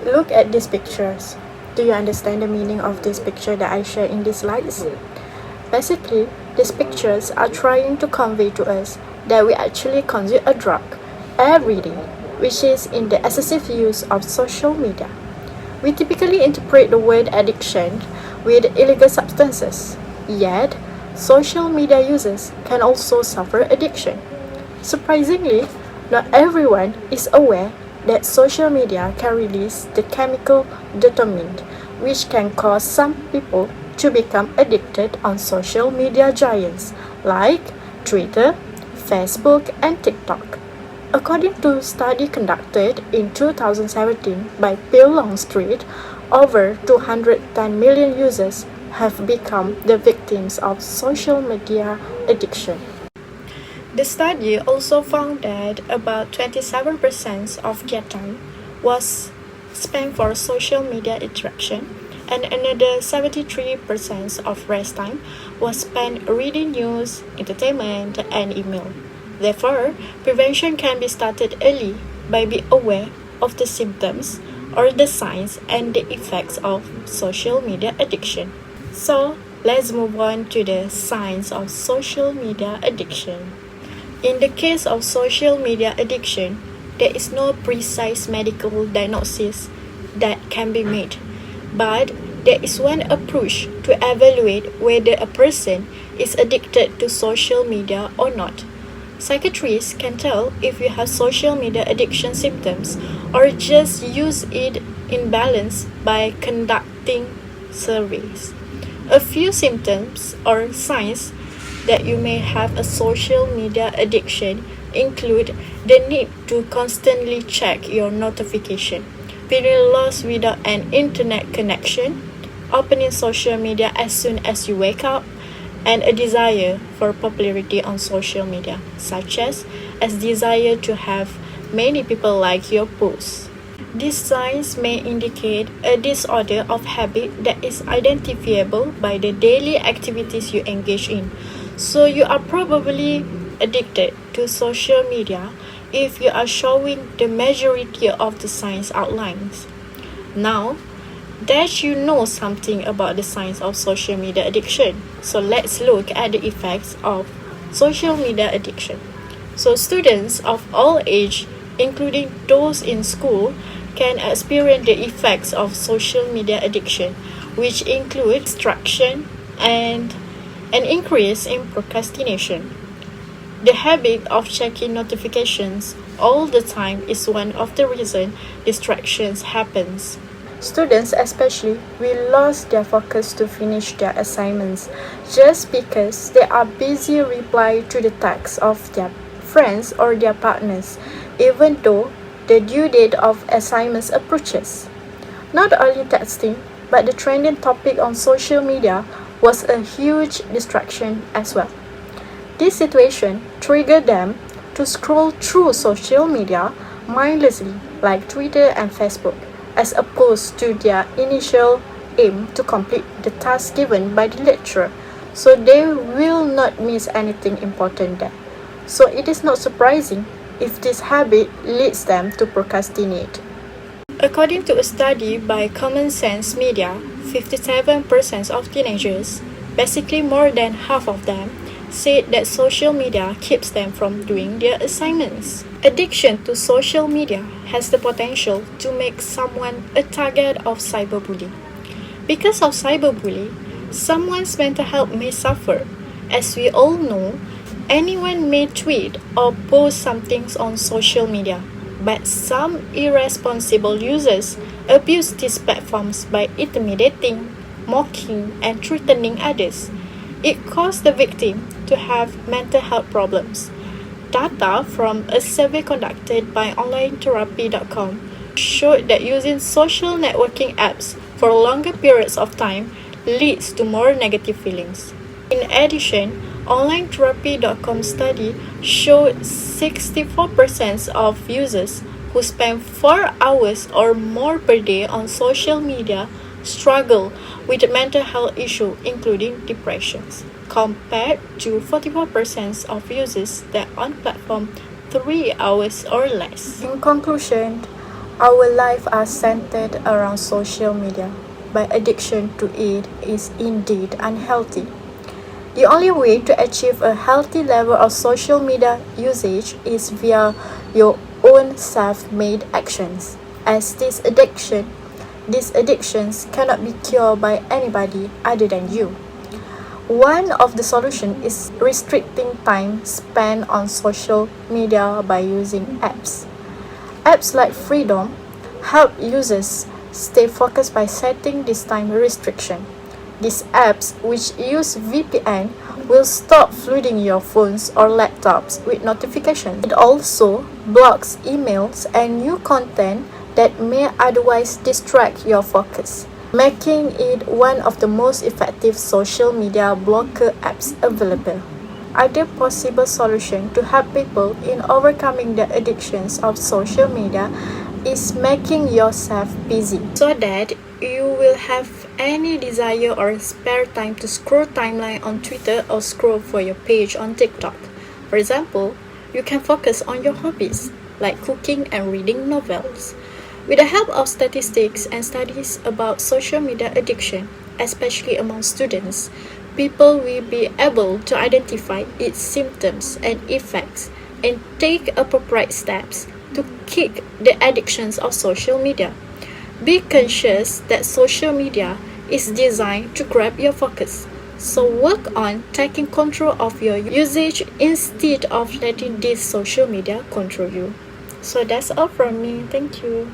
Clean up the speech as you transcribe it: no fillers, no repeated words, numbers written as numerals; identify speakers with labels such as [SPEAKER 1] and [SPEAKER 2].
[SPEAKER 1] Look at these pictures. Do you understand the meaning of this picture that I share in these slides? Basically, these pictures are trying to convey to us that we actually consume a drug every day, which is in the excessive use of social media. We typically interpret the word addiction with illegal substances, yet, social media users can also suffer addiction. Surprisingly, not everyone is aware that social media can release the chemical dopamine, which can cause some people to become addicted on social media giants like Twitter, Facebook, and TikTok. According to a study conducted in 2017 by Bill Longstreet, over 210 million users have become the victims of social media addiction. The study also found that about 27% of their time was spent for social media interaction, and another 73% of rest time was spent reading news, entertainment, and email. Therefore, prevention can be started early by being aware of the symptoms or the signs and the effects of social media addiction. So, let's move on to the signs of social media addiction. In the case of social media addiction, there is no precise medical diagnosis that can be made, but there is one approach to evaluate whether a person is addicted to social media or not. Psychiatrists can tell if you have social media addiction symptoms or just use it in balance by conducting surveys. A few symptoms or signs that you may have a social media addiction include the need to constantly check your notification, feeling lost without an internet connection, opening social media as soon as you wake up, and a desire for popularity on social media, such as desire to have many people like your posts. These signs may indicate a disorder of habit that is identifiable by the daily activities you engage in. So you are probably addicted to social media if you are showing the majority of the signs outlined. Now, that you know something about the signs of social media addiction. So let's look at the effects of social media addiction. So students of all age, including those in school, can experience the effects of social media addiction, which include distraction and an increase in procrastination. The habit of checking notifications all the time is one of the reasons distractions happens. Students especially will lose their focus to finish their assignments just because they are busy replying to the texts of their friends or their partners, even though the due date of assignments approaches. Not only texting, but the trending topic on social media was a huge distraction as well. This situation triggered them to scroll through social media mindlessly like Twitter and Facebook, as opposed to their initial aim to complete the task given by the lecturer, so they will not miss anything important there. So it is not surprising if this habit leads them to procrastinate. According to a study by Common Sense Media, 57% of teenagers, basically more than half of them, said that social media keeps them from doing their assignments. Addiction to social media has the potential to make someone a target of cyberbullying. Because of cyberbullying, someone's mental health may suffer. As we all know, anyone may tweet or post something on social media, but some irresponsible users abuse these platforms by intimidating, mocking, and threatening others. It caused the victim to have mental health problems. Data from a survey conducted by OnlineTherapy.com showed that using social networking apps for longer periods of time leads to more negative feelings. In addition, OnlineTherapy.com study showed 64% of users who spend 4 hours or more per day on social media struggle with mental health issues including depressions, compared to 44% of users that on platform 3 hours or less. In conclusion, Our lives are centered around social media, but addiction to it is indeed unhealthy. The only way to achieve a healthy level of social media usage is via your own self-made actions. As these addictions cannot be cured by anybody other than you. One of the solutions is restricting time spent on social media by using apps. Apps like Freedom help users stay focused by setting this time restriction. These apps, which use VPN, will stop flooding your phones or laptops with notifications. It also blocks emails and new content that may otherwise distract your focus, making it one of the most effective social media blocker apps available. Other possible solution to help people in overcoming the addictions of social media is making yourself busy so that you will have any desire or spare time to scroll timeline on Twitter or scroll for your page on TikTok. For example, you can focus on your hobbies like cooking and reading novels. With the help of statistics and studies about social media addiction, especially among students, people will be able to identify its symptoms and effects and take appropriate steps to kick the addictions of social media. Be conscious that social media is designed to grab your focus. So work on taking control of your usage instead of letting this social media control you. So that's all from me. Thank you.